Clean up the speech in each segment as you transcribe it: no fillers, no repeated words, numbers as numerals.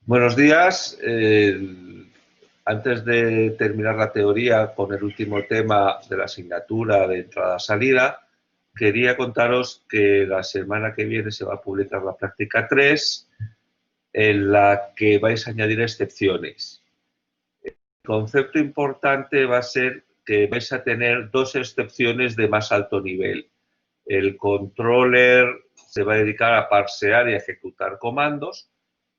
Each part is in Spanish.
Buenos días. Antes de terminar la teoría con el último tema de la asignatura de entrada-salida, quería contaros que la semana que viene se va a publicar la práctica 3, en la que vais a añadir excepciones. El concepto importante va a ser que vais a tener dos excepciones de más alto nivel. El controller se va a dedicar a parsear y a ejecutar comandos.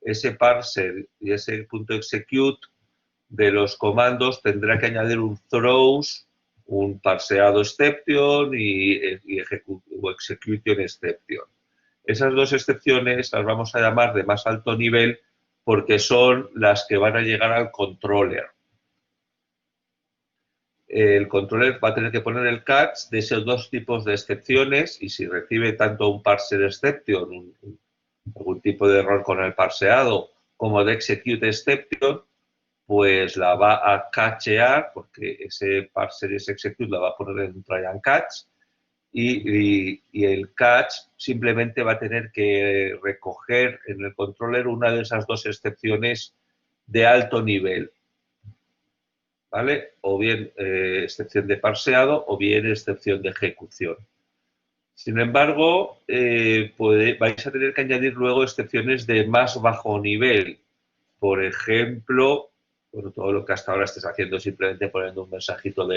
Ese parser y ese .execute de los comandos tendrá que añadir un throws, un parseado exception y execution exception. Esas dos excepciones las vamos a llamar de más alto nivel porque son las que van a llegar al controller. El controller va a tener que poner el catch de esos dos tipos de excepciones y si recibe tanto un parser exception, algún tipo de error con el parseado, como de execute exception, pues la va a cachear, porque ese parser y ese execute la va a poner en try and catch, y el catch simplemente va a tener que recoger en el controller una de esas dos excepciones de alto nivel, ¿vale? O bien excepción de parseado o bien excepción de ejecución. Sin embargo, vais a tener que añadir luego excepciones de más bajo nivel. Por ejemplo, bueno, todo lo que hasta ahora estés haciendo simplemente poniendo un mensajito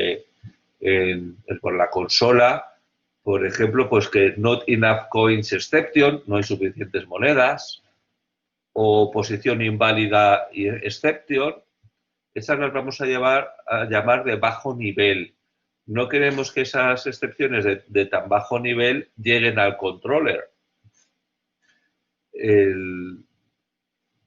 por la consola. Por ejemplo, pues que not enough coins exception, no hay suficientes monedas, o posición inválida exception. Esas las vamos a llamar de bajo nivel. No queremos que esas excepciones de tan bajo nivel lleguen al controller.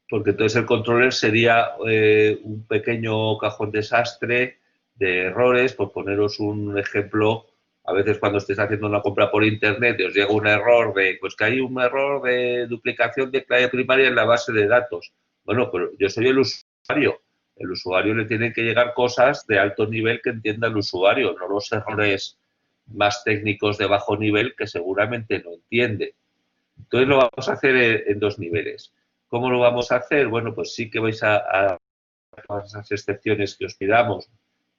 Porque entonces el controller sería un pequeño cajón desastre de errores. Por poneros un ejemplo, a veces cuando estéis haciendo una compra por internet y os llega un error pues que hay un error de duplicación de clave primaria en la base de datos. Bueno, pero yo soy el usuario. El usuario le tienen que llegar cosas de alto nivel que entienda el usuario, no los errores más técnicos de bajo nivel que seguramente no entiende. Entonces lo vamos a hacer en dos niveles. ¿Cómo lo vamos a hacer? Bueno, pues sí que vais a todas esas excepciones que os pidamos.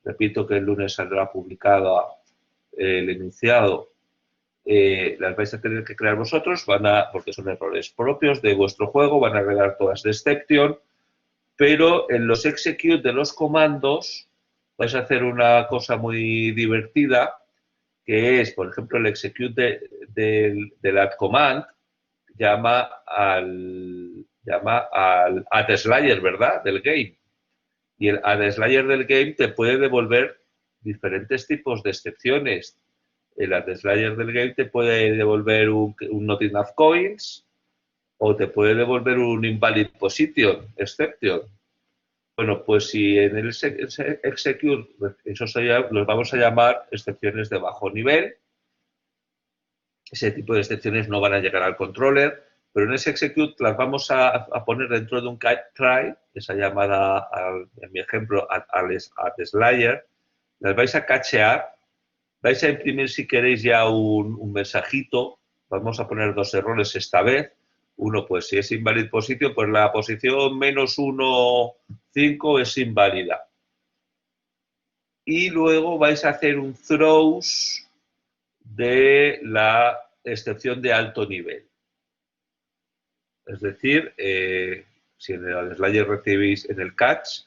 Repito que el lunes saldrá publicado el enunciado. Las vais a tener que crear vosotros, porque son errores propios de vuestro juego, van a agregar todas de exception, pero en los execute de los comandos vais a hacer una cosa muy divertida, que es, por ejemplo, el execute del add command, llama al addSlayer, ¿verdad? Del game. Y el addSlayer del game te puede devolver diferentes tipos de excepciones. El addSlayer del game te puede devolver un not enough coins o te puede devolver un invalid position, exception. Bueno, pues si en el execute, eso los vamos a llamar excepciones de bajo nivel. Ese tipo de excepciones no van a llegar al controller, pero en ese execute las vamos a poner dentro de un try, esa llamada, en mi ejemplo, addSlayer, las vais a cachear, vais a imprimir si queréis ya un mensajito, vamos a poner dos errores esta vez. Uno, pues si es invalid position, pues la posición -1, 5 es inválida. Y luego vais a hacer un throws de la excepción de alto nivel. Es decir, si en el addSlayer recibís en el catch,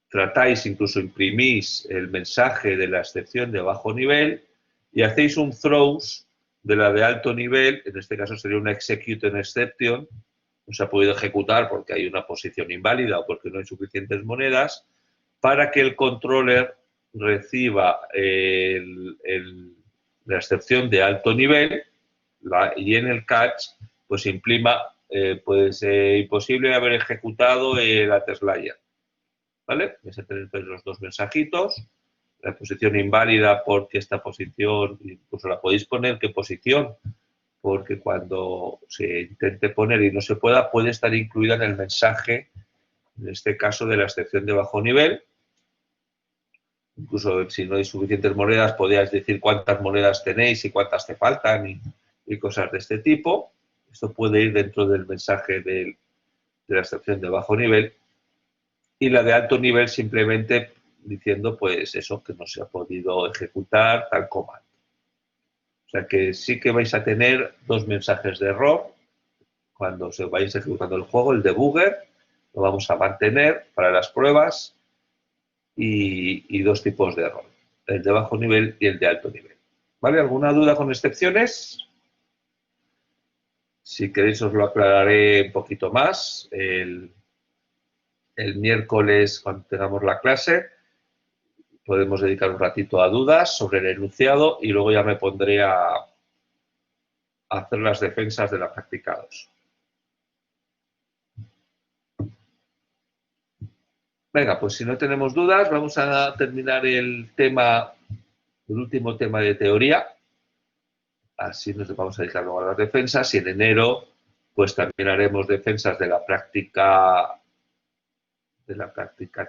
tratáis, incluso imprimís el mensaje de la excepción de bajo nivel y hacéis un throws de la de alto nivel, en este caso sería una execute en exception, no se ha podido ejecutar porque hay una posición inválida o porque no hay suficientes monedas, para que el controller reciba la excepción de alto nivel y en el catch pues imprima imposible haber ejecutado el addSlayer. ¿Vale? Vais a tener los dos mensajitos. La posición inválida porque esta posición, incluso la podéis poner qué posición, porque cuando se intente poner y no se pueda, puede estar incluida en el mensaje, en este caso de la excepción de bajo nivel. Incluso si no hay suficientes monedas, podríais decir cuántas monedas tenéis y cuántas te faltan y cosas de este tipo. Esto puede ir dentro del mensaje de la excepción de bajo nivel, y la de alto nivel simplemente diciendo pues eso, que no se ha podido ejecutar tal comando. O sea que sí que vais a tener dos mensajes de error cuando se vais ejecutando el juego, el debugger lo vamos a mantener para las pruebas y dos tipos de error, el de bajo nivel y el de alto nivel. ¿Vale? ¿Alguna duda con excepciones? Si queréis os lo aclararé un poquito más el miércoles cuando tengamos la clase. Podemos dedicar un ratito a dudas sobre el enunciado y luego ya me pondré a hacer las defensas de la práctica 2. Venga, pues si no tenemos dudas, vamos a terminar el último tema de teoría. Así nos vamos a dedicar luego a las defensas y en enero pues también haremos defensas de la práctica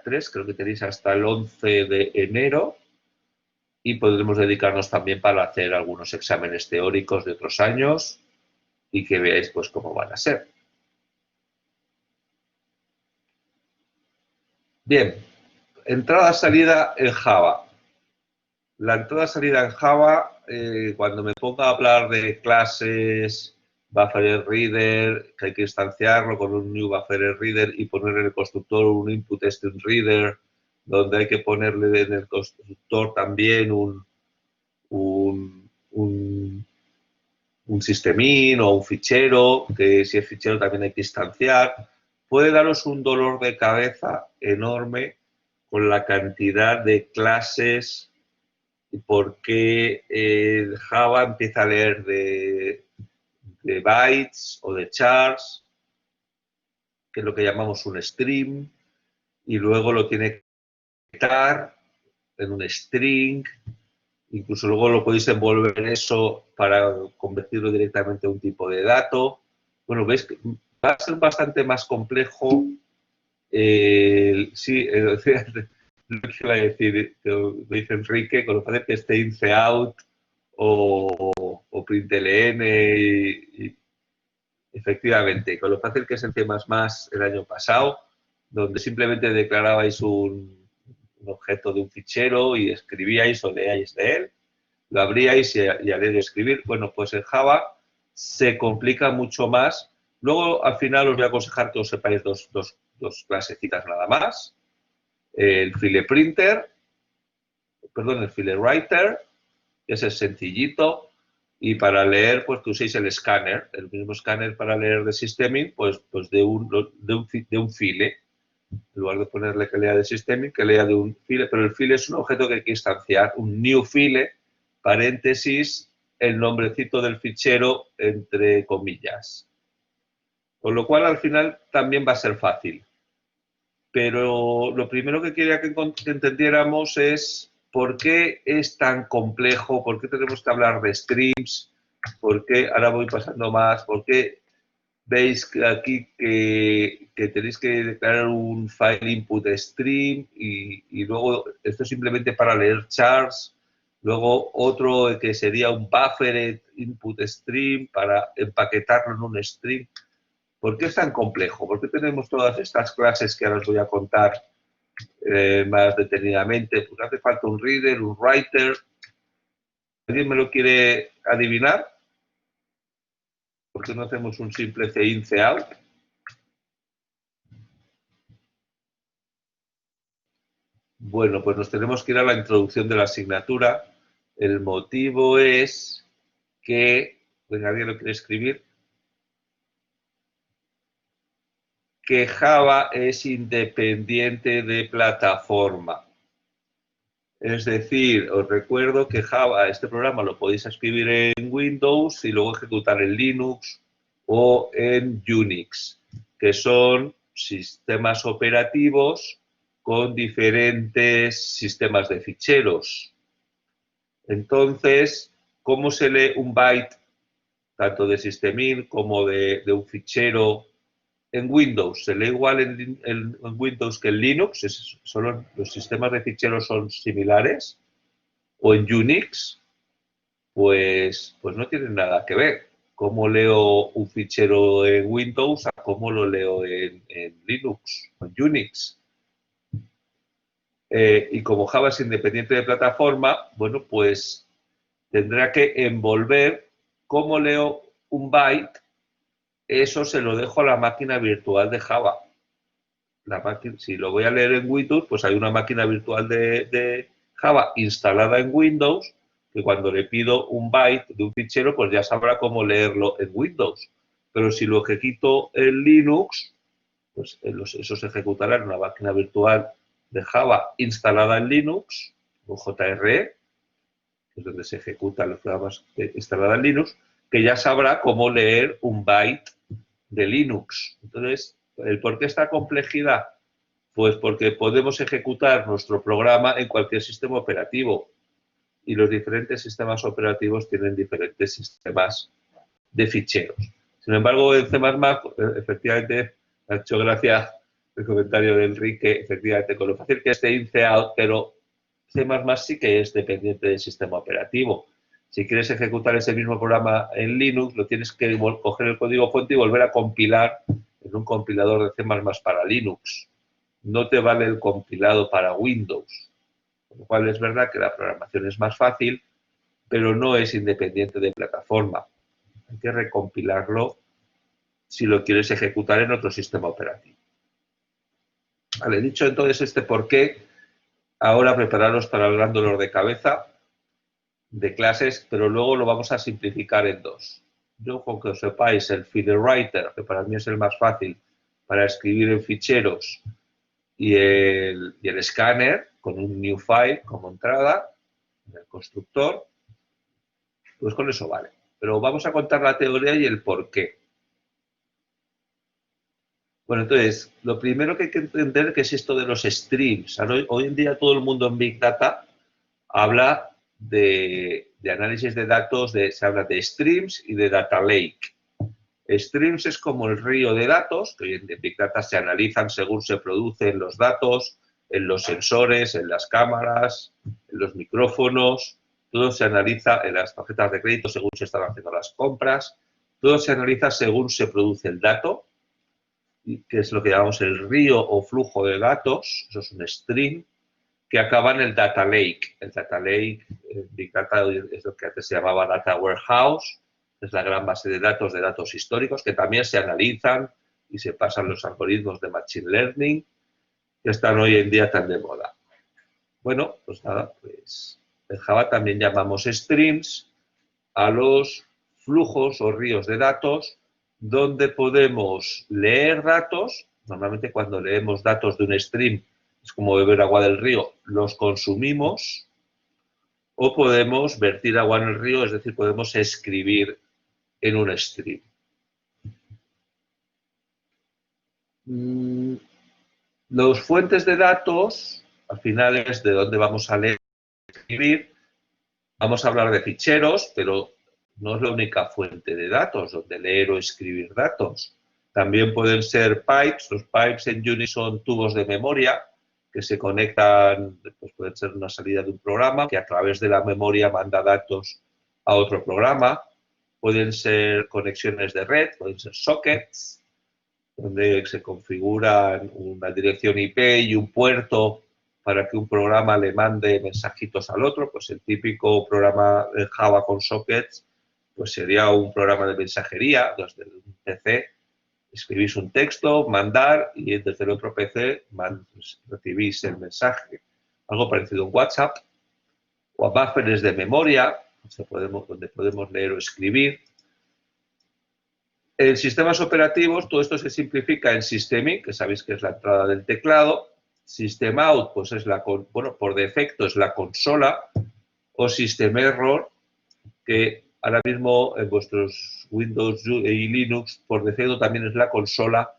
3, creo que tenéis hasta el 11 de enero y podremos dedicarnos también para hacer algunos exámenes teóricos de otros años y que veáis pues cómo van a ser. Bien, entrada-salida en Java. La entrada-salida en Java, cuando me ponga a hablar de clases, buffer reader, que hay que instanciarlo con un new buffer reader y poner en el constructor un input string reader, donde hay que ponerle en el constructor también un systemin o un fichero, que si es fichero también hay que instanciar, puede daros un dolor de cabeza enorme con la cantidad de clases y por qué Java empieza a leer de bytes o de chars, que es lo que llamamos un stream, y luego lo tiene que quitar en un string, incluso luego lo podéis envolver en eso para convertirlo directamente a un tipo de dato. Bueno, veis que va a ser bastante más complejo. Sí, lo que iba a decir, que lo dice Enrique, con lo fácil que esté inceout o println y efectivamente, con lo fácil que es en C++ el año pasado, donde simplemente declarabais un objeto de un fichero y escribíais o leíais de él, lo abríais y al leer y escribir. Bueno, pues en Java se complica mucho más. Luego, al final, os voy a aconsejar que os sepáis dos clasecitas nada más. El file printer, perdón, el file writer, que es el sencillito, y para leer, pues que uséis el escáner, el mismo escáner para leer de systeming, pues de un file. En lugar de ponerle que lea de systeming, que lea de un file, pero el file es un objeto que hay que instanciar, un new file, paréntesis, el nombrecito del fichero entre comillas. Con lo cual, al final, también va a ser fácil. Pero lo primero que quería que entendiéramos es por qué es tan complejo, por qué tenemos que hablar de streams, por qué, ahora voy pasando más, por qué veis que aquí que tenéis que declarar un file input stream y luego esto es simplemente para leer chars, luego otro que sería un buffer input stream para empaquetarlo en un stream. ¿Por qué es tan complejo? ¿Por qué tenemos todas estas clases que ahora os voy a contar más detenidamente? Pues hace falta un reader, un writer. ¿Alguien me lo quiere adivinar? ¿Por qué no hacemos un simple cin, cout? Bueno, pues nos tenemos que ir a la introducción de la asignatura. El motivo es que, venga, ¿alguien lo quiere escribir? Que Java es independiente de plataforma. Es decir, os recuerdo que Java, este programa lo podéis escribir en Windows y luego ejecutar en Linux o en Unix, que son sistemas operativos con diferentes sistemas de ficheros. Entonces, ¿cómo se lee un byte, tanto de systemin como de un fichero en Windows? ¿Se lee igual en Windows que en Linux? Los sistemas de ficheros son similares. ¿O en Unix? Pues no tienen nada que ver. ¿Cómo leo un fichero en Windows ¿cómo lo leo en Linux o en Unix? Y como Java es independiente de plataforma, bueno, pues tendrá que envolver cómo leo un byte. Eso se lo dejo a la máquina virtual de Java. Si lo voy a leer en Windows, pues hay una máquina virtual de Java instalada en Windows, que cuando le pido un byte de un fichero, pues ya sabrá cómo leerlo en Windows. Pero si lo ejecuto en Linux, pues eso se ejecutará en una máquina virtual de Java instalada en Linux, o JRE, que es donde se ejecutan los programas instalados en Linux, que ya sabrá cómo leer un byte de Linux. Entonces, ¿por qué esta complejidad? Pues porque podemos ejecutar nuestro programa en cualquier sistema operativo y los diferentes sistemas operativos tienen diferentes sistemas de ficheros. Sin embargo, en C++, efectivamente, me ha hecho gracia el comentario de Enrique, efectivamente, con lo fácil que es de INCEAD, pero C++ sí que es dependiente del sistema operativo. Si quieres ejecutar ese mismo programa en Linux, lo tienes que coger el código fuente y volver a compilar en un compilador de C++ para Linux. No te vale el compilado para Windows. Con lo cual es verdad que la programación es más fácil, pero no es independiente de plataforma. Hay que recompilarlo si lo quieres ejecutar en otro sistema operativo. Vale, dicho entonces este porqué, ahora prepararos para el gran dolor de cabeza de clases, pero luego lo vamos a simplificar en dos. Yo, con que os sepáis, el FeederWriter, que para mí es el más fácil para escribir en ficheros, y el escáner con un new file como entrada en el constructor, pues con eso vale. Pero vamos a contar la teoría y el porqué. Bueno, entonces, lo primero que hay que entender que es esto de los streams. Hoy en día todo el mundo en Big Data habla de análisis de datos, se habla de streams y de data lake. Streams es como el río de datos, que hoy en Big Data se analizan según se producen los datos, en los sensores, en las cámaras, en los micrófonos, todo se analiza en las tarjetas de crédito según se están haciendo las compras, todo se analiza según se produce el dato, que es lo que llamamos el río o flujo de datos, eso es un stream, que acaba en el data lake. El data lake, Big Data es lo que antes se llamaba data warehouse, es la gran base de datos históricos, que también se analizan y se pasan los algoritmos de Machine Learning, que están hoy en día tan de moda. Bueno, pues nada, pues en Java también llamamos streams a los flujos o ríos de datos donde podemos leer datos. Normalmente cuando leemos datos de un stream es como beber agua del río, los consumimos, o podemos vertir agua en el río, es decir, podemos escribir en un stream. Los fuentes de datos, al final es de dónde vamos a leer y escribir. Vamos a hablar de ficheros, pero no es la única fuente de datos donde leer o escribir datos. También pueden ser pipes. Los pipes en Unix son tubos de memoria que se conectan, pues pueden ser una salida de un programa que a través de la memoria manda datos a otro programa. Pueden ser conexiones de red, pueden ser sockets, donde se configuran una dirección IP y un puerto para que un programa le mande mensajitos al otro. Pues el típico programa de Java con sockets pues sería un programa de mensajería. Desde un PC escribís un texto, mandar, y desde el otro PC recibís el mensaje. Algo parecido a un WhatsApp, o a buffers de memoria, donde podemos leer o escribir. En sistemas operativos, todo esto se simplifica en System-in, que sabéis que es la entrada del teclado. System-out, pues es por defecto es la consola, o System-error, que ahora mismo en vuestros Windows y Linux, por defecto también es la consola,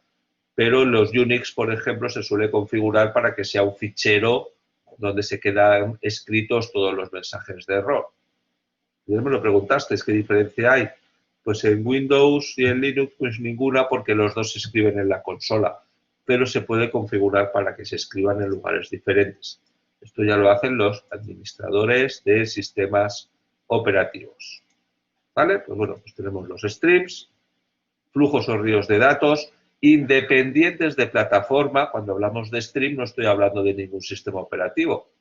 pero en los Unix, por ejemplo, se suele configurar para que sea un fichero donde se quedan escritos todos los mensajes de error. Y me lo preguntasteis, ¿qué diferencia hay? Pues en Windows y en Linux, pues ninguna, porque los dos se escriben en la consola, pero se puede configurar para que se escriban en lugares diferentes. Esto ya lo hacen los administradores de sistemas operativos. ¿Vale? Pues bueno, pues tenemos los streams, flujos o ríos de datos. independientes de plataforma. Cuando hablamos de stream no estoy hablando de ningún sistema operativo.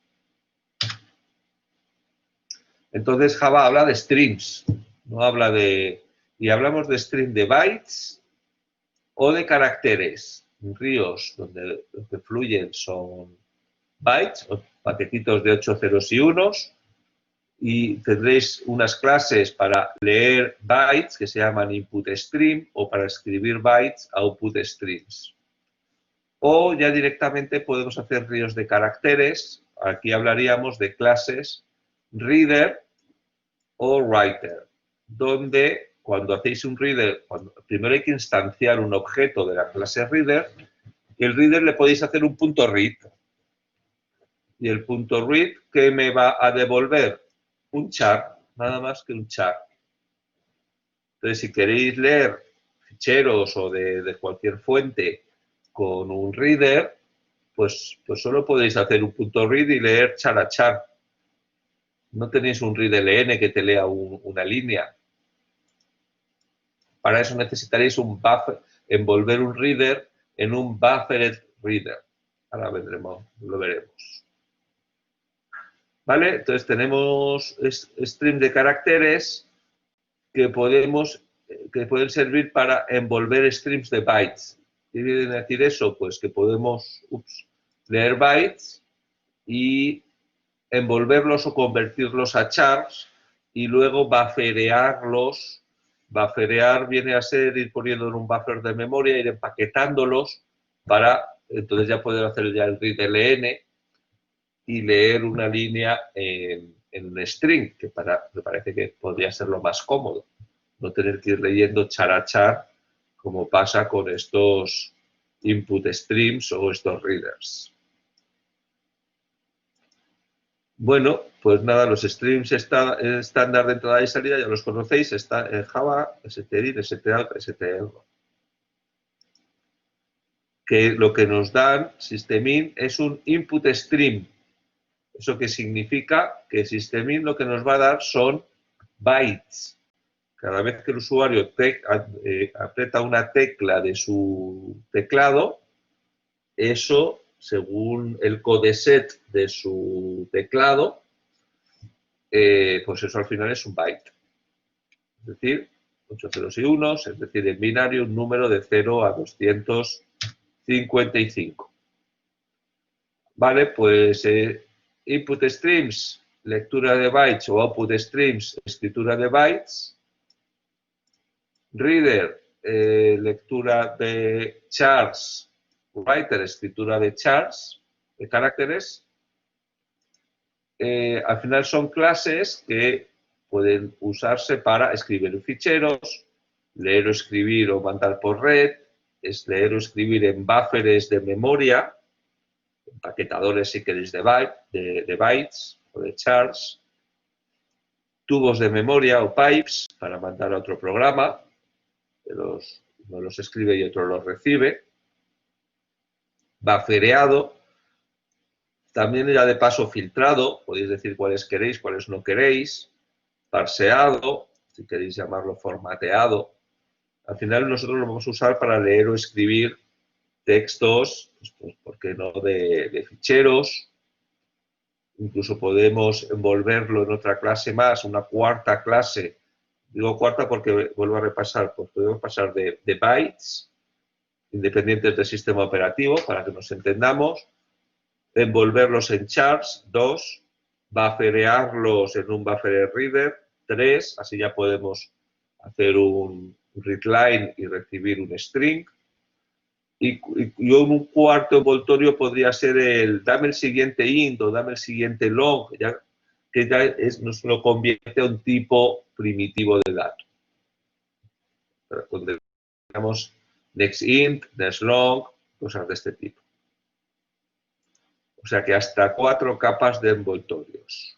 Entonces Java habla de streams, no habla de... Y hablamos de stream de bytes o de caracteres. Ríos donde lo que fluyen son bytes, o paquetitos de 8 ceros y unos, y tendréis unas clases para leer bytes que se llaman input stream o para escribir bytes output streams. O ya directamente podemos hacer ríos de caracteres. Aquí hablaríamos de clases reader o writer, donde cuando hacéis un reader, primero hay que instanciar un objeto de la clase reader, y el reader le podéis hacer un punto read. Y el punto read, ¿qué me va a devolver? Un char, nada más que un char. Entonces, si queréis leer ficheros o de cualquier fuente con un reader, pues solo podéis hacer un punto read y leer char a char. No tenéis un readln que te lea una línea. Para eso necesitaréis un buffer, envolver un reader en un buffered reader. Ahora lo veremos. ¿Vale? Entonces tenemos stream de caracteres que pueden servir para envolver streams de bytes. ¿Qué quiere decir eso? Pues que podemos leer bytes y envolverlos o convertirlos a chars y luego bufferearlos. Bufferear viene a ser ir poniendo en un buffer de memoria, ir empaquetándolos para entonces ya poder hacer ya el readln y leer una línea en un string, que me parece que podría ser lo más cómodo. No tener que ir leyendo char a char como pasa con estos input streams o estos readers. Bueno, pues nada, los streams estándar de entrada y salida ya los conocéis, está en Java, stdin, stout, stl. Que lo que nos dan systemin es un input stream. ¿Eso qué significa? Que systemin lo que nos va a dar son bytes. Cada vez que el usuario aprieta una tecla de su teclado, eso, según el codeset de su teclado, pues eso al final es un byte. Es decir, 8 ceros y unos, es decir, en binario un número de 0 a 255. Vale, pues input streams, lectura de bytes, o output streams, escritura de bytes. Reader, lectura de chars. Writer, escritura de chars, de caracteres. Al final son clases que pueden usarse para escribir ficheros, leer o escribir o mandar por red, es leer o escribir en bufferes de memoria, empaquetadores si queréis de bytes o de chars, tubos de memoria o pipes para mandar a otro programa, uno los escribe y otro los recibe, buffereado, también ya de paso filtrado, podéis decir cuáles queréis, cuáles no queréis, parseado, si queréis llamarlo formateado. Al final nosotros lo vamos a usar para leer o escribir textos, pues, ¿por qué no?, de ficheros. Incluso podemos envolverlo en otra clase más, una cuarta clase. Digo cuarta porque vuelvo a repasar, pues podemos pasar de bytes, independientes del sistema operativo, para que nos entendamos, envolverlos en chars, 2, bufferearlos en un buffer reader, 3, así ya podemos hacer un readline y recibir un string. Y un cuarto envoltorio podría ser el dame el siguiente int o dame el siguiente long, que ya nos lo convierte a un tipo primitivo de dato. Donde digamos next int, next long, cosas de este tipo. O sea que hasta 4 capas de envoltorios.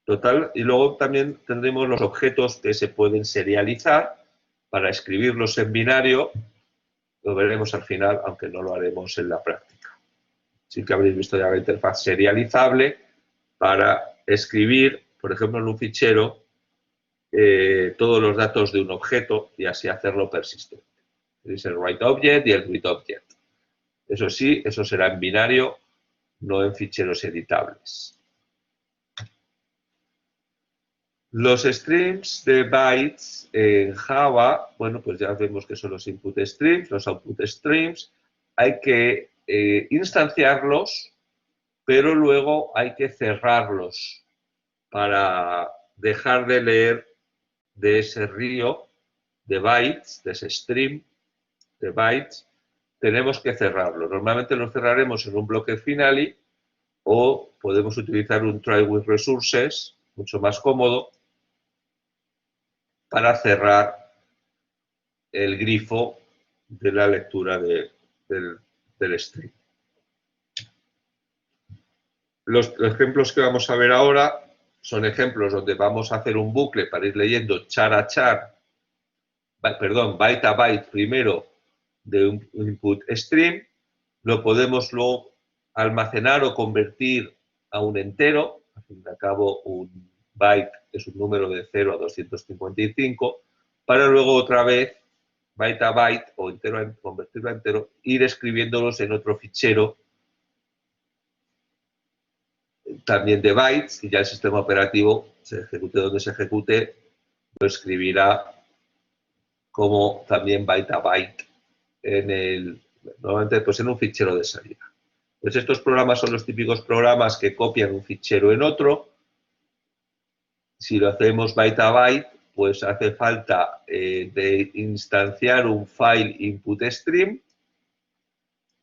Total, y luego también tendremos los objetos que se pueden serializar para escribirlos en binario. Lo veremos al final, aunque no lo haremos en la práctica. Sí que habréis visto ya la interfaz serializable para escribir, por ejemplo, en un fichero, todos los datos de un objeto y así hacerlo persistente. Tenéis el write object y el read object. Eso sí, eso será en binario, no en ficheros editables. Los streams de bytes en Java, bueno, pues ya vemos que son los input streams, los output streams. Hay que instanciarlos, pero luego hay que cerrarlos para dejar de leer de ese río de bytes, de ese stream de bytes. Tenemos que cerrarlo. Normalmente lo cerraremos en un bloque finally o podemos utilizar un try with resources, mucho más cómodo, para cerrar el grifo de la lectura del stream. Los ejemplos que vamos a ver ahora son ejemplos donde vamos a hacer un bucle para ir leyendo char a char, perdón, byte a byte primero de un input stream. Lo podemos luego almacenar o convertir a un entero. Al fin y al cabo, un byte es un número de 0 a 255, para luego otra vez, byte a byte o entero, convertirlo a entero, ir escribiéndolos en otro fichero también de bytes, y ya el sistema operativo, se ejecute donde se ejecute, lo escribirá como también byte a byte normalmente pues en un fichero de salida. Pues estos programas son los típicos programas que copian un fichero en otro. Si lo hacemos byte a byte, pues hace falta de instanciar un file input stream.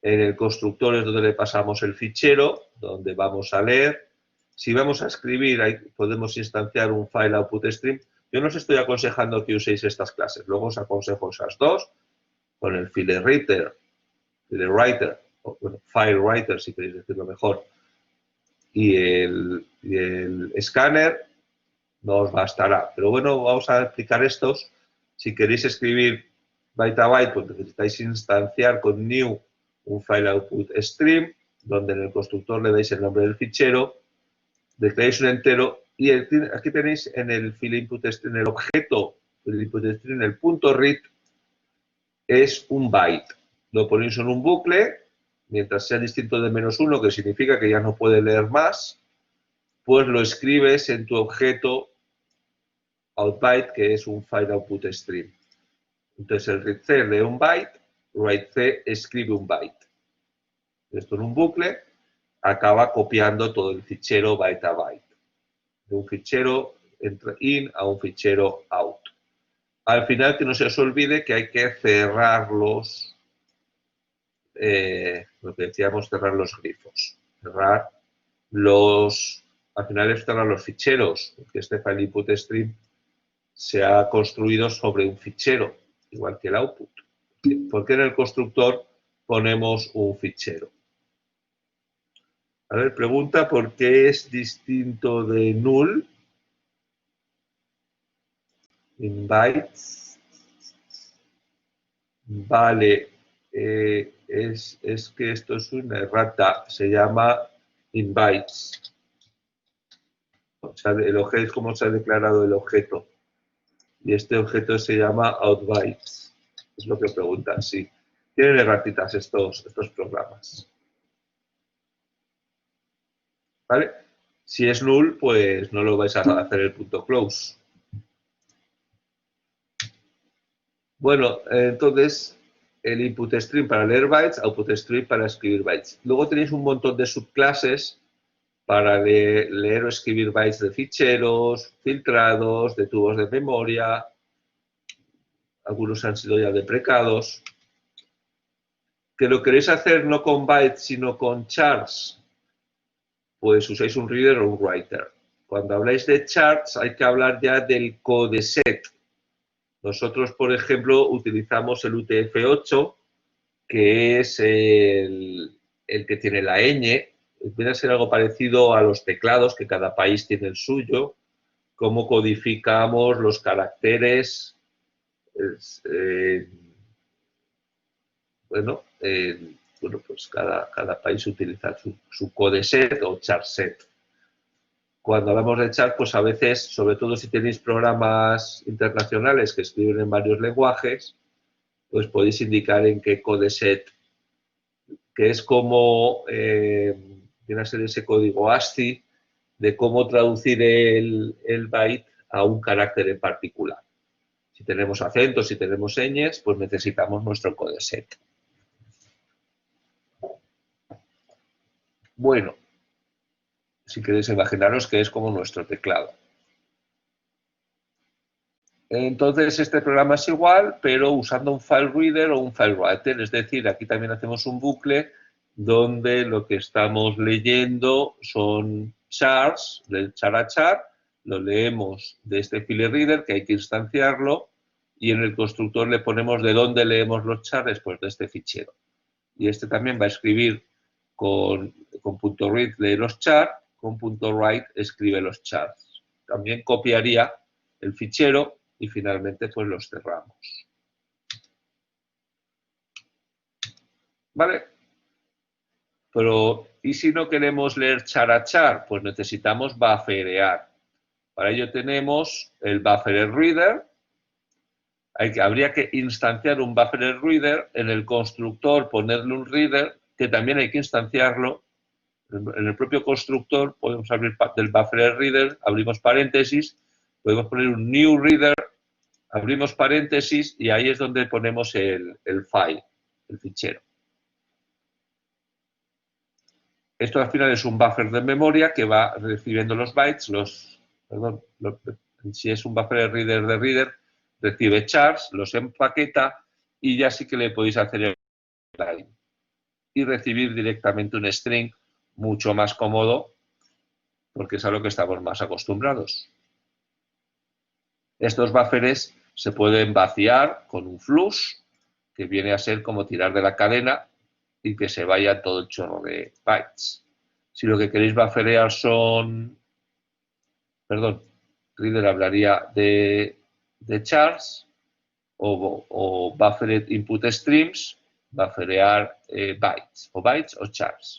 En el constructor es donde le pasamos el fichero, donde vamos a leer. Si vamos a escribir, ahí podemos instanciar un file output stream. Yo no os estoy aconsejando que uséis estas clases. Luego os aconsejo esas dos, con el FileWriter, o bueno, FileWriter si queréis decirlo mejor, y el Scanner, no os bastará. Pero bueno, vamos a explicar estos. Si queréis escribir byte a byte, pues necesitáis instanciar con new un file output stream, donde en el constructor le dais el nombre del fichero, declaráis un entero, y aquí tenéis en el file input stream, en el objeto del input stream, el punto read es un byte. Lo ponéis en un bucle, mientras sea distinto de -1, que significa que ya no puede leer más, pues lo escribes en tu objeto outByte, que es un file output stream. Entonces el readC lee un byte, writeC escribe un byte. Esto en un bucle acaba copiando todo el fichero byte a byte. De un fichero in a un fichero out. Al final, que no se os olvide que hay que cerrarlos, lo que decíamos, cerrar los grifos. Al final es cerrar los ficheros, porque este file input stream se ha construido sobre un fichero, igual que el output. ¿Por qué en el constructor ponemos un fichero? A ver, pregunta, ¿por qué es distinto de null? In bytes. Vale, es que esto es una errata, se llama in bytes. O sea, el objeto es como se ha declarado el objeto. Y este objeto se llama outBytes. Es lo que preguntan, sí. Tienen erratitas estos programas. ¿Vale? Si es null, pues no lo vais a hacer el punto close. Bueno, entonces el input stream para leer bytes, output stream para escribir bytes. Luego tenéis un montón de subclases para leer o escribir bytes de ficheros, filtrados, de tubos de memoria. Algunos han sido ya deprecados. ¿Que lo queréis hacer no con bytes, sino con chars? Pues usáis un reader o un writer. Cuando habláis de charts hay que hablar ya del codeset. Nosotros, por ejemplo, utilizamos el UTF-8, que es el que tiene la ñ. Viene a ser algo parecido a los teclados, que cada país tiene el suyo. Cómo codificamos los caracteres. Bueno, pues cada país utiliza su codeset o charset. Cuando hablamos de chart, pues a veces, sobre todo si tenéis programas internacionales que escriben en varios lenguajes, pues podéis indicar en qué codeset, que es como, viene a ser ese código ASCII, de cómo traducir el byte a un carácter en particular. Si tenemos acentos, si tenemos señas, pues necesitamos nuestro codeset. Bueno, si queréis imaginaros que es como nuestro teclado. Entonces, este programa es igual, pero usando un file reader o un file writer. Es decir, aquí también hacemos un bucle donde lo que estamos leyendo son chars, del char a char, lo leemos de este file reader, que hay que instanciarlo, y en el constructor le ponemos de dónde leemos los chars, pues de este fichero. Y este también va a escribir con .read lee los chars, con .write escribe los chars. También copiaría el fichero y finalmente pues los cerramos. ¿Vale? Pero, ¿y si no queremos leer char a char? Pues necesitamos bufferear. Para ello tenemos el buffer reader. Habría que instanciar un buffer reader, en el constructor ponerle un reader, que también hay que instanciarlo. En el propio constructor podemos abrir del buffer reader, abrimos paréntesis, podemos poner un new reader, abrimos paréntesis y ahí es donde ponemos el file, el fichero. Esto al final es un buffer de memoria que va recibiendo los bytes, si es un buffer reader de reader, recibe chars, los empaqueta y ya sí que le podéis hacer el line y recibir directamente un string mucho más cómodo porque es a lo que estamos más acostumbrados. Estos buffers se pueden vaciar con un flush, que viene a ser como tirar de la cadena y que se vaya todo el chorro de bytes. Si lo que queréis bufferear son, perdón, reader hablaría de chars o buffered input streams, bufferear bytes o chars.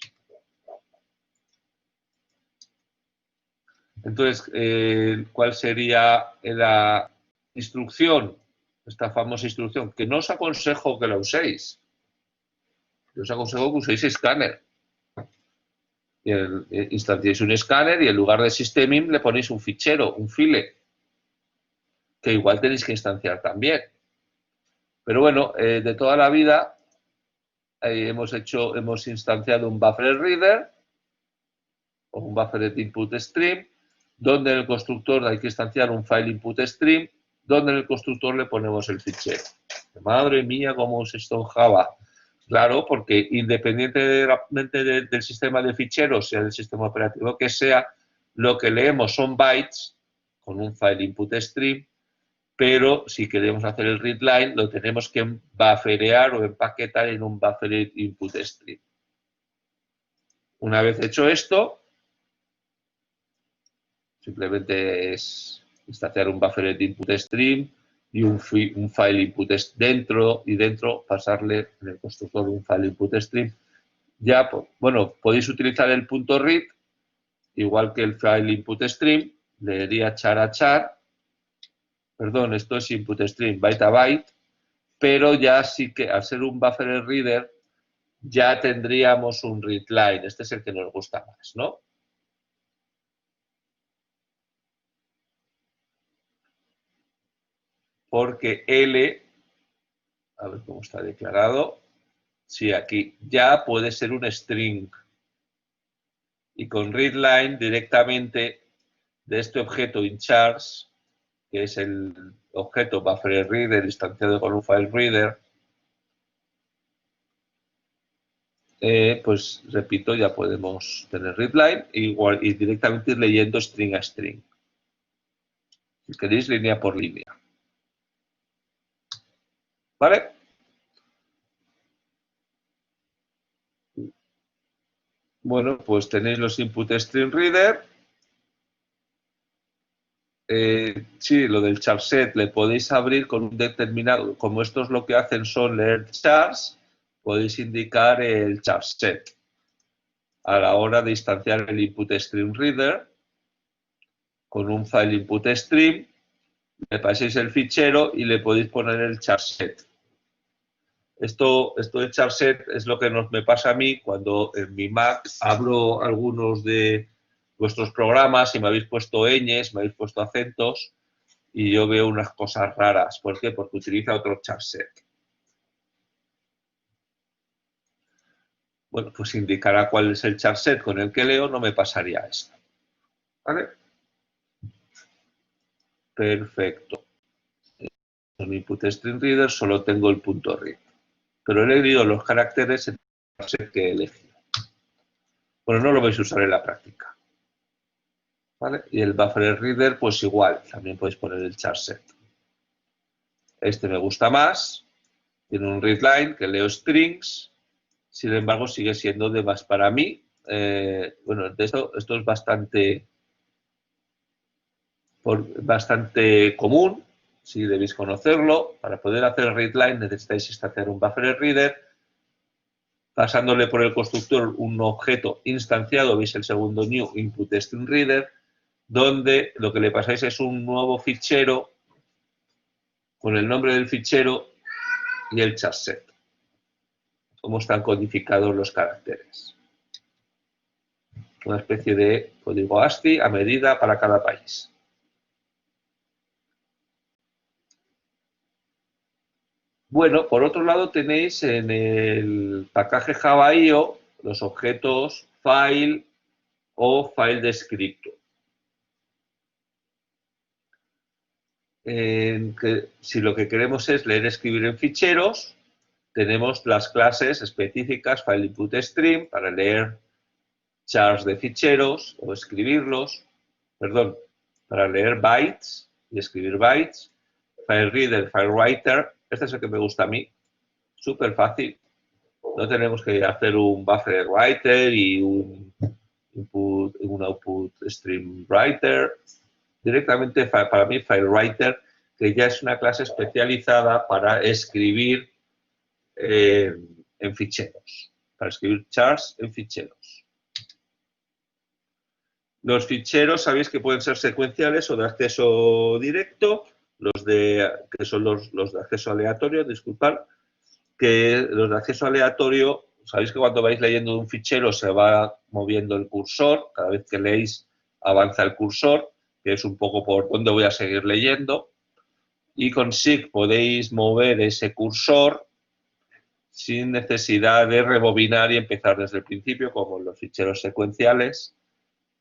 Entonces, ¿cuál sería la instrucción? Esta famosa instrucción, que no os aconsejo que la uséis. Yo os aconsejo que uséis escáner. Instanciéis un escáner y en lugar de systemim le ponéis un fichero, un file, que igual tenéis que instanciar también. Pero bueno, de toda la vida hemos instanciado un buffer reader o un buffer input stream, donde en el constructor hay que instanciar un file input stream, donde en el constructor le ponemos el fichero. Madre mía, cómo es esto en Java. Claro, porque independientemente del sistema de ficheros, sea del sistema operativo que sea, lo que leemos son bytes con un file input stream, pero si queremos hacer el readline, lo tenemos que bufferear o empaquetar en un buffer input stream. Una vez hecho esto, simplemente es instanciar un buffer input stream y un file input dentro y dentro pasarle en el constructor un file input stream. Ya, bueno, podéis utilizar el .read, igual que el file input stream, leería char a char, perdón, esto es input stream byte a byte, pero ya sí que al ser un buffer reader ya tendríamos un readline, este es el que nos gusta más, ¿no? Porque L, a ver cómo está declarado, sí, aquí ya puede ser un string. Y con readline directamente de este objeto inchars, que es el objeto buffer reader instanciado con un file reader, pues repito, ya podemos tener readline y directamente ir leyendo string a string. Si queréis, línea por línea. ¿Vale? Bueno, pues tenéis los input string reader. Sí, lo del charset le podéis abrir con un determinado, como estos lo que hacen son leer chars, podéis indicar el charset a la hora de instanciar el input string reader con un file input stream, le paséis el fichero y le podéis poner el charset. Esto de charset es lo que me pasa a mí cuando en mi Mac abro algunos de vuestros programas y me habéis puesto ñes, me habéis puesto acentos y yo veo unas cosas raras. ¿Por qué? Porque utiliza otro charset. Bueno, pues indicará cuál es el charset con el que leo, no me pasaría esto. ¿Vale? Perfecto. En InputStreamReader solo tengo el punto .read, pero he leído los caracteres en el charset que he elegido. Bueno, no lo vais a usar en la práctica. ¿Vale? Y el buffer reader, pues igual, también podéis poner el charset. Este me gusta más, tiene un readline que leo strings, sin embargo sigue siendo de más para mí. Bueno, de esto es bastante común, si debéis conocerlo. Para poder hacer readline necesitáis instanciar un buffer reader, pasándole por el constructor un objeto instanciado, veis el segundo new InputStreamReader, donde lo que le pasáis es un nuevo fichero con el nombre del fichero y el charset, cómo están codificados los caracteres. Una especie de código ASCII a medida para cada país. Bueno, por otro lado tenéis en el package Java.io los objetos file o file descriptor. Si lo que queremos es leer y escribir en ficheros, tenemos las clases específicas FileInputStream para leer chars de ficheros o escribirlos, perdón, para leer bytes y escribir bytes, FileReader, FileWriter, este es el que me gusta a mí, súper fácil, no tenemos que hacer un buffer writer y un output stream writer, directamente para mí FileWriter, que ya es una clase especializada para escribir en ficheros, para escribir chars en ficheros. Los ficheros sabéis que pueden ser secuenciales o de acceso directo, que son los de acceso aleatorio, disculpad, que los de acceso aleatorio, sabéis que cuando vais leyendo un fichero se va moviendo el cursor, cada vez que leéis avanza el cursor, que es un poco por dónde voy a seguir leyendo, y con SIG podéis mover ese cursor sin necesidad de rebobinar y empezar desde el principio, como en los ficheros secuenciales.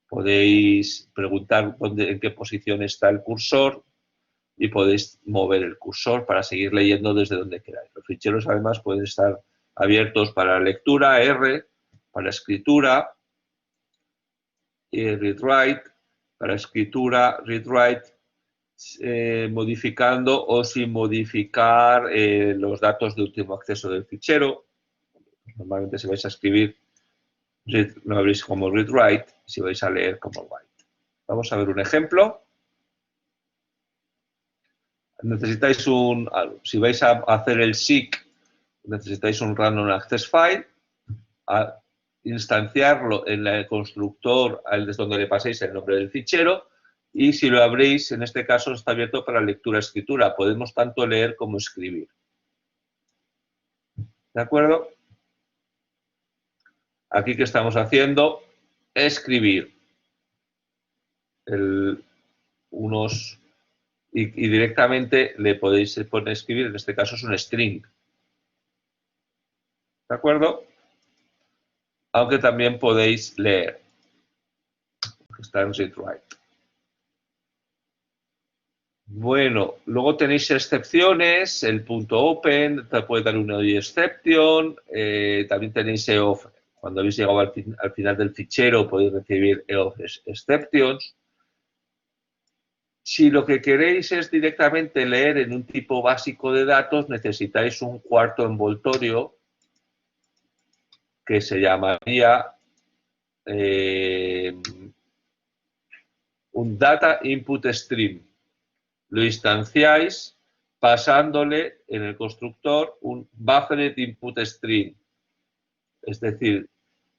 Podéis preguntar en qué posición está el cursor y podéis mover el cursor para seguir leyendo desde donde queráis. Los ficheros además pueden estar abiertos para lectura, R, para escritura, y read-write, para escritura, read-write, modificando o sin modificar los datos de último acceso del fichero. Normalmente si vais a escribir lo abrís como read-write, si vais a leer como write. Vamos a ver un ejemplo. Necesitáis si vais a hacer el SIG, necesitáis un random access file, a instanciarlo en el constructor desde donde le paséis el nombre del fichero, y si lo abrís, en este caso está abierto para lectura-escritura. Podemos tanto leer como escribir. ¿De acuerdo? Aquí, ¿qué estamos haciendo? Escribir y directamente le podéis poner escribir, en este caso es un string. ¿De acuerdo? Aunque también podéis leer, que está en read-write. Bueno, luego tenéis excepciones, el punto open, te puede dar una exception, también tenéis EOF. Cuando habéis llegado al final del fichero podéis recibir EOF exceptions. Si lo que queréis es directamente leer en un tipo básico de datos, necesitáis un cuarto envoltorio que se llamaría un data input stream. Lo instanciáis pasándole en el constructor un buffered input stream. Es decir,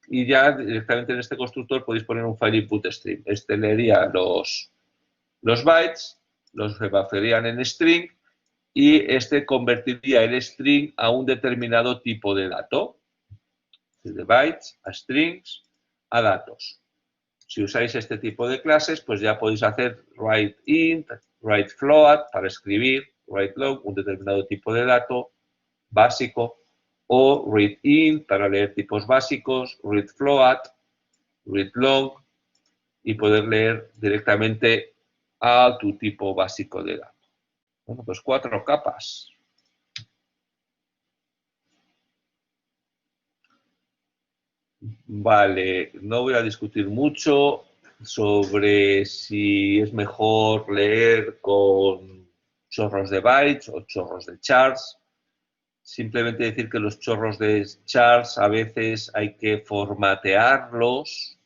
y ya directamente en este constructor podéis poner un file input stream. Leería los bytes, los rebufferían en string y este convertiría el string a un determinado tipo de dato, de bytes a strings a datos. Si usáis este tipo de clases, pues ya podéis hacer write int, write float para escribir, write long, un determinado tipo de dato básico, o read int para leer tipos básicos, read float, read long, y poder leer directamente a tu tipo básico de dato. Bueno, pues 4 capas. Vale, no voy a discutir mucho sobre si es mejor leer con chorros de bytes o chorros de chars. Simplemente decir que los chorros de chars a veces hay que formatearlos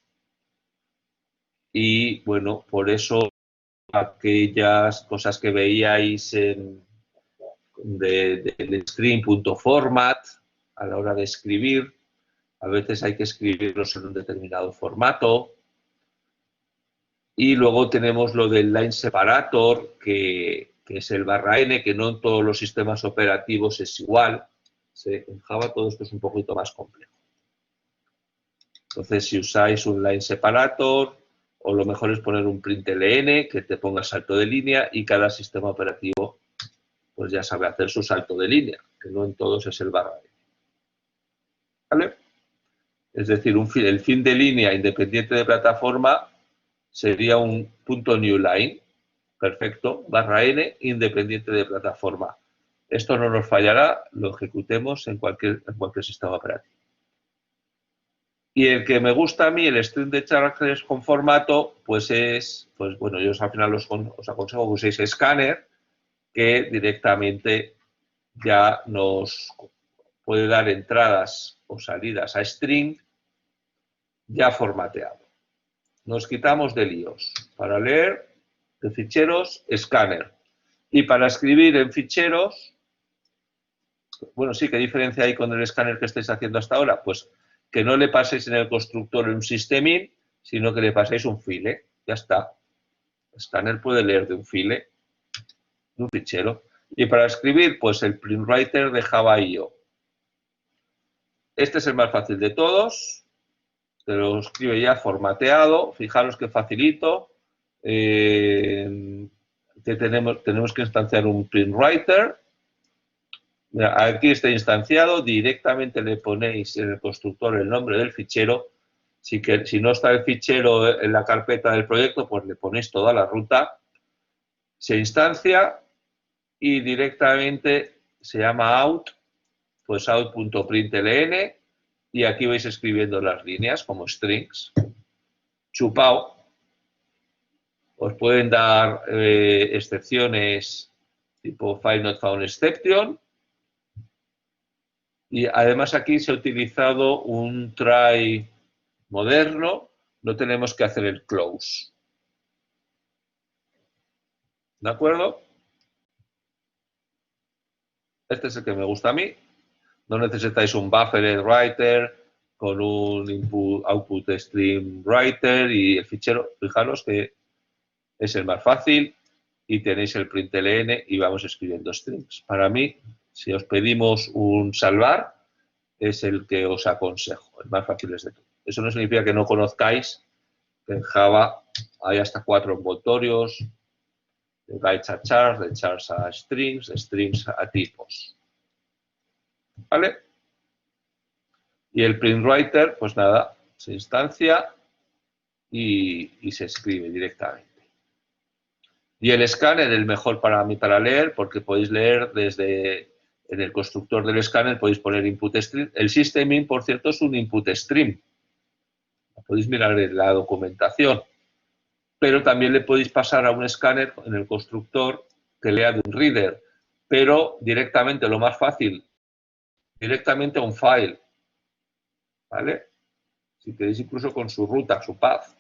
y, bueno, por eso aquellas cosas que veíais del string.format a la hora de escribir, a veces hay que escribirlos en un determinado formato. Y luego tenemos lo del line separator, que es el /n, que no en todos los sistemas operativos es igual. En Java todo esto es un poquito más complejo. Entonces, si usáis un line separator, o lo mejor es poner un println que te ponga salto de línea, y cada sistema operativo pues ya sabe hacer su salto de línea, que no en todos es el /n. ¿Vale? Es decir, el fin de línea independiente de plataforma sería un punto new line, perfecto, /n independiente de plataforma. Esto no nos fallará, lo ejecutemos en cualquier sistema operativo. Y el que me gusta a mí, el string de characters con formato, pues es, pues bueno, yo al final os aconsejo que uséis Scanner, que directamente ya nos puede dar entradas o salidas a string ya formateado. Nos quitamos de líos. Para leer de ficheros, Scanner. Y para escribir en ficheros, bueno, sí, ¿qué diferencia hay con el escáner que estáis haciendo hasta ahora? Pues que no le paséis en el constructor un systemin, sino que le paséis un file. Ya está. El escáner puede leer de un file, de un fichero. Y para escribir, pues el printwriter de Java.io. Este es el más fácil de todos. Te lo escribe ya formateado. Fijaros que facilito. Que tenemos que instanciar un printwriter. Mira, aquí está instanciado, directamente le ponéis en el constructor el nombre del fichero. Si no está el fichero en la carpeta del proyecto, pues le ponéis toda la ruta. Se instancia y directamente se llama out, pues out.println, y aquí vais escribiendo las líneas como strings. Chupao. Os pueden dar excepciones tipo file not found exception. Y además aquí se ha utilizado un try moderno, no tenemos que hacer el close. ¿De acuerdo? Este es el que me gusta a mí. No necesitáis un buffer writer con un output stream writer y el fichero. Fijaros que es el más fácil y tenéis el println y vamos escribiendo strings. Para mí, si os pedimos un salvar, es el que os aconsejo, el más fácil es de todo. Eso no significa que no conozcáis que en Java hay hasta 4 envoltorios, de bytes a chars, de chars a strings, de strings a tipos. ¿Vale? Y el printwriter, pues nada, se instancia y se escribe directamente. Y el escáner, el mejor para mí para leer, porque podéis leer desde en el constructor del escáner, podéis poner input stream. El systemin, por cierto, es un input stream. Podéis mirar en la documentación. Pero también le podéis pasar a un escáner en el constructor que lea de un reader. Pero directamente, lo más fácil, directamente a un file. ¿Vale? Si queréis incluso con su ruta, su path.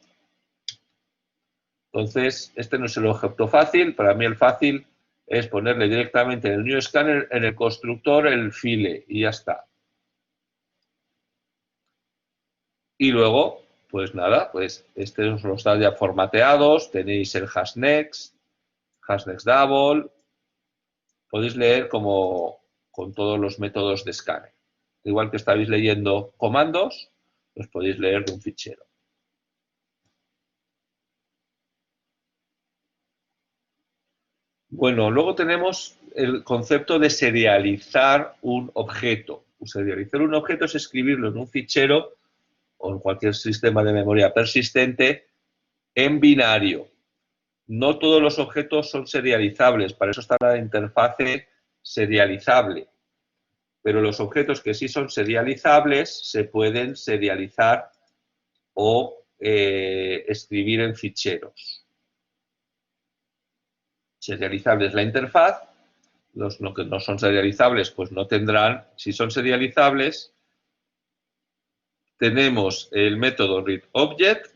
Entonces, este no es el objeto fácil. Para mí el fácil es ponerle directamente en el new scanner, en el constructor, el file y ya está. Y luego, pues nada, pues este os los da ya formateados. Tenéis el hash next double, podéis leer como con todos los métodos de escáner. Igual que estáis leyendo comandos, los podéis leer de un fichero. Bueno, luego tenemos el concepto de serializar un objeto. Serializar un objeto es escribirlo en un fichero o en cualquier sistema de memoria persistente en binario. No todos los objetos son serializables, para eso está la interfase serializable. Pero los objetos que sí son serializables se pueden serializar o escribir en ficheros. Serializable es la interfaz, los que no son serializables pues no tendrán. Si son serializables, tenemos el método readObject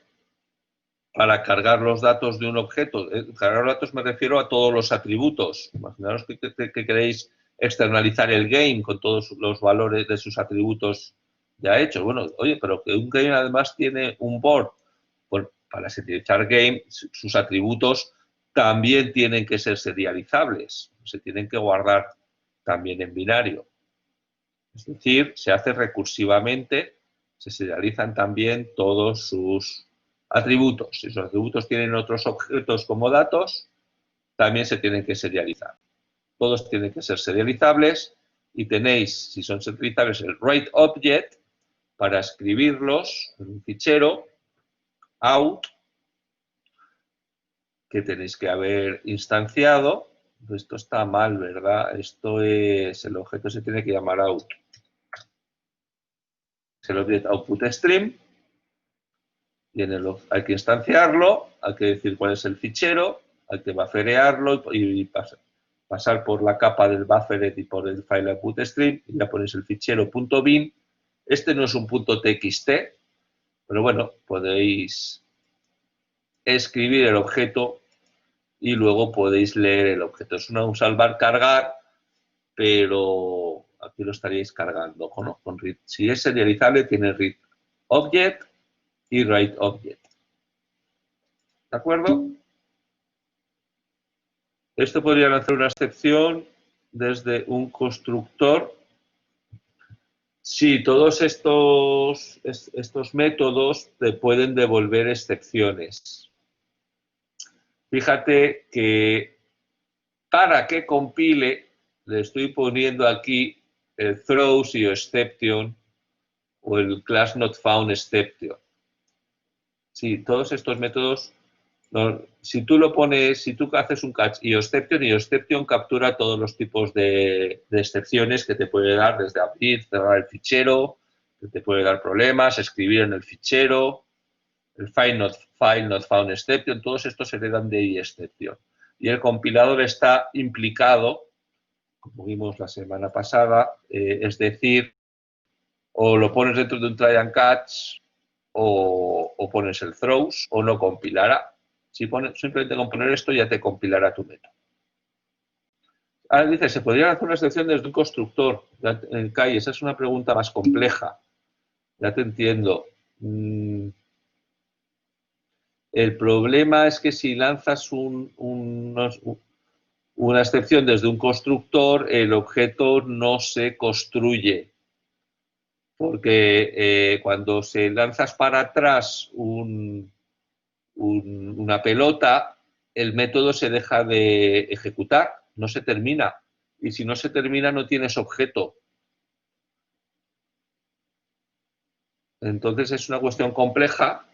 para cargar los datos de un objeto. Cargar los datos me refiero a todos los atributos. Imaginaros que queréis externalizar el game con todos los valores de sus atributos ya hechos. Bueno, oye, pero que un game además tiene un board. Pues para serializar game, sus atributos también tienen que ser serializables. Se tienen que guardar también en binario. Es decir, se hace recursivamente, se serializan también todos sus atributos. Si sus atributos tienen otros objetos como datos, también se tienen que serializar. Todos tienen que ser serializables y tenéis, si son serializables, el writeObject para escribirlos en un fichero out que tenéis que haber instanciado. Esto está mal, ¿verdad? Esto es, el objeto se tiene que llamar out. Es el object output stream. Y hay que instanciarlo, hay que decir cuál es el fichero, hay que bufferearlo y pasar por la capa del bufferet y por el file output stream y ya ponéis el fichero .bin. Este no es un .txt, pero bueno, podéis escribir el objeto y luego podéis leer el objeto. Es una salvar cargar, pero aquí lo estaríais cargando, ¿no? Con read. Si es serializable, tiene readObject y writeObject. ¿De acuerdo? Esto podría lanzar una excepción desde un constructor. Sí, todos estos métodos te pueden devolver excepciones. Fíjate que para que compile, le estoy poniendo aquí el throws y exception o el class not found exception. Sí, todos estos métodos, no, si tú lo pones, si tú haces un catch y exception captura todos los tipos de excepciones que te puede dar, desde abrir, cerrar el fichero, que te puede dar problemas, escribir en el fichero, el file not found exception, todos estos heredan de exception. Y el compilador está implicado, como vimos la semana pasada, es decir, o lo pones dentro de un try and catch o pones el throws o no compilará. Si pones simplemente con poner esto ya te compilará tu método. Ahora dice, ¿se podría hacer una excepción desde un constructor? Kai, esa es una pregunta más compleja. Ya te entiendo. El problema es que si lanzas una excepción desde un constructor, el objeto no se construye. Porque cuando se lanzas para atrás una pelota, el método se deja de ejecutar, no se termina. Y si no se termina, no tienes objeto. Entonces es una cuestión compleja.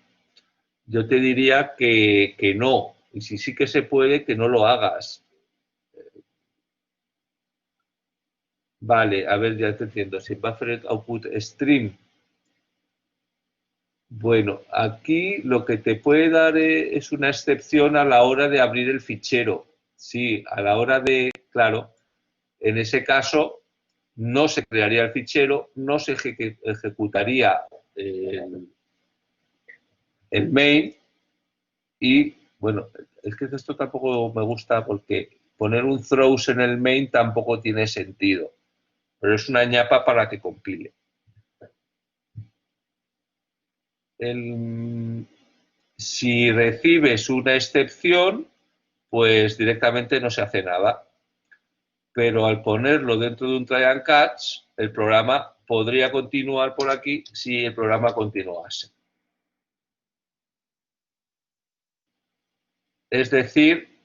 Yo te diría que no. Y si sí que se puede, que no lo hagas. Vale, a ver, ya te entiendo. Si buffer output stream. Bueno, aquí lo que te puede dar es una excepción a la hora de abrir el fichero. Sí, a la hora de, claro, en ese caso no se crearía el fichero, no se ejecutaría el main y, bueno, es que esto tampoco me gusta porque poner un throws en el main tampoco tiene sentido, pero es una ñapa para que compile. Si recibes una excepción, pues directamente no se hace nada. pero al ponerlo dentro de un try and catch, el programa podría continuar por aquí si el programa continuase. Es decir,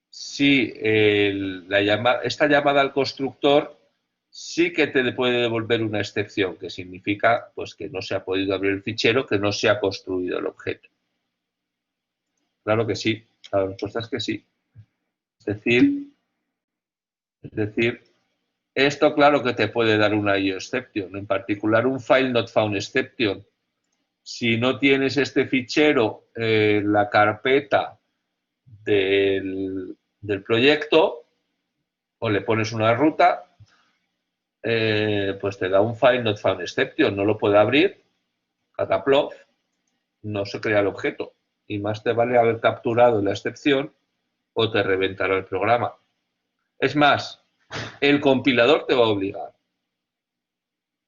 si esta llamada al constructor sí que te puede devolver una excepción, que significa pues, que no se ha podido abrir el fichero, que no se ha construido el objeto. Claro que sí, la respuesta es que sí. Es decir, esto claro que te puede dar una IO exception, en particular un file not found exception. Si no tienes este fichero en la carpeta del proyecto o le pones una ruta, pues te da un file not found exception, no lo puede abrir, cataplof, no se crea el objeto. Y más te vale haber capturado la excepción o te reventará el programa. Es más, el compilador te va a obligar.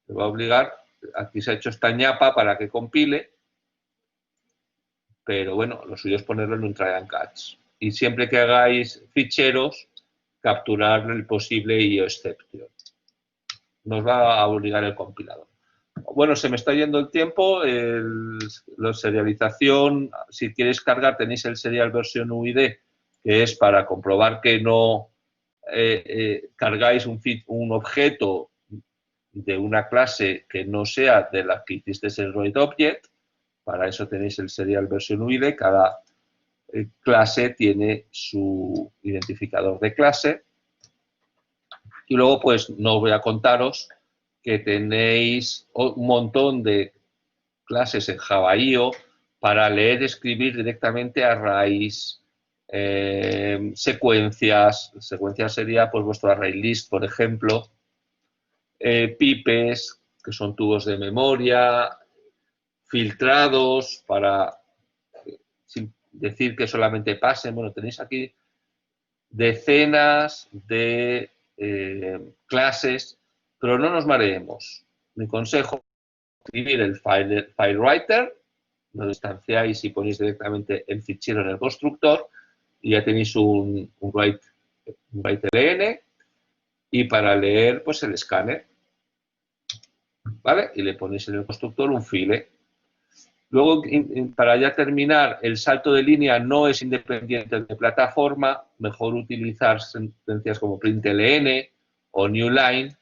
Te va a obligar, aquí se ha hecho esta ñapa para que compile, pero bueno, lo suyo es ponerlo en un try and catch. Y siempre que hagáis ficheros, capturar el posible IO exception. Nos va a obligar el compilador. Bueno, se me está yendo el tiempo. La serialización, si quieres cargar, tenéis el serial version UID, que es para comprobar que no cargáis un objeto de una clase que no sea de la que hiciste el Roid Object. Para eso tenéis el serial version UID. Cada clase tiene su identificador de clase. Y luego, pues, no voy a contaros que tenéis un montón de clases en Java.io para leer y escribir directamente a raíz, secuencias. Secuencias sería pues vuestro array list, por ejemplo, pipes, que son tubos de memoria, filtrados para sin decir que solamente pasen. Bueno, tenéis aquí decenas de clases, pero no nos mareemos. Mi consejo: escribir el FileWriter, lo distanciáis y ponéis directamente el fichero en el constructor y ya tenéis un write-ln, y para leer pues el escáner, ¿vale? Y le ponéis en el constructor un file. Luego, para ya terminar, el salto de línea no es independiente de plataforma, mejor utilizar sentencias como println o newline,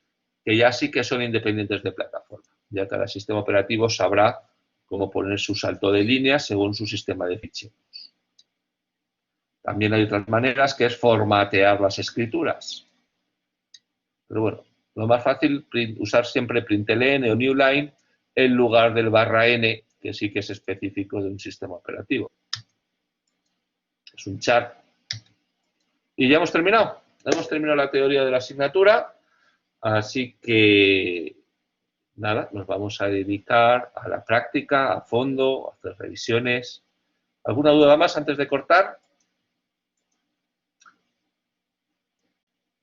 que ya sí que son independientes de plataforma. Ya cada sistema operativo sabrá cómo poner su salto de línea según su sistema de ficheros. También hay otras maneras, que es formatear las escrituras. Pero bueno, lo más fácil, usar siempre println o newline en lugar del /n, que sí que es específico de un sistema operativo. Es un char. Y ya hemos terminado. Hemos terminado la teoría de la asignatura. Así que, nada, nos vamos a dedicar a la práctica, a fondo, a hacer revisiones. ¿Alguna duda más antes de cortar?